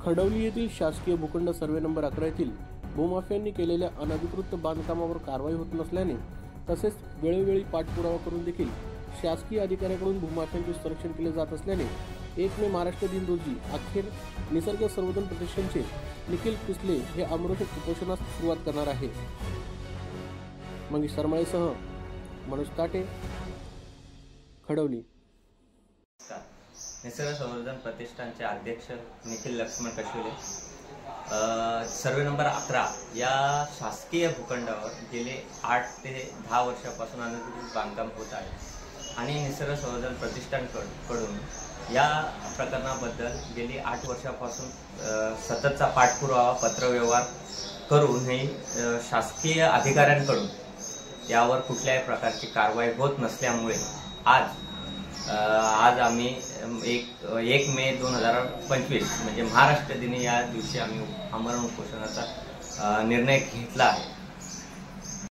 खडवली येथील शासकीय भूखंड सर्वे नंबर 11 येथील भूमाफियांनी केलेल्या अनधिकृत बांधकामावर कारवाई होत नसल्याने तसेच वेळोवेळी पाठपुरावा करून देखील शासकीय अधिकाऱ्यांकडून भूमाफियांचे संरक्षण केले जात असल्याने 1 मे महाराष्ट्र दिन रोजी अखेर निसर्ग संवर्धन प्रतिष्ठानचे निखिल पिसले हे आमरण उपोषणास सुरुवात करणार आहे। मंगेश सरमाळेसह मनोज ताटे, खडवली। निसर्ग संवर्धन प्रतिष्ठानचे अध्यक्ष निखिल लक्ष्मण कशुले। सर्वे नंबर 11 या शासकीय भूखंडावर गेले 8 ते 10 वर्षापासून अनधिकृत बांधकाम होत आहे आणि निसर्ग संवर्धन प्रतिष्ठानकडून या प्रकरणाबद्दल गेली 8 वर्षापासून सततचा पाठपुरावा पत्रव्यवहार करूनही शासकीय अधिकाऱ्यांकडून यावर कुठल्याही प्रकारची कारवाई होत नसल्यामुळे आज आम्ही 1 मे 2025 म्हणजे महाराष्ट्र दिनी या दिवशी आम्ही आमरण उपोषणाचा निर्णय घेतला आहे।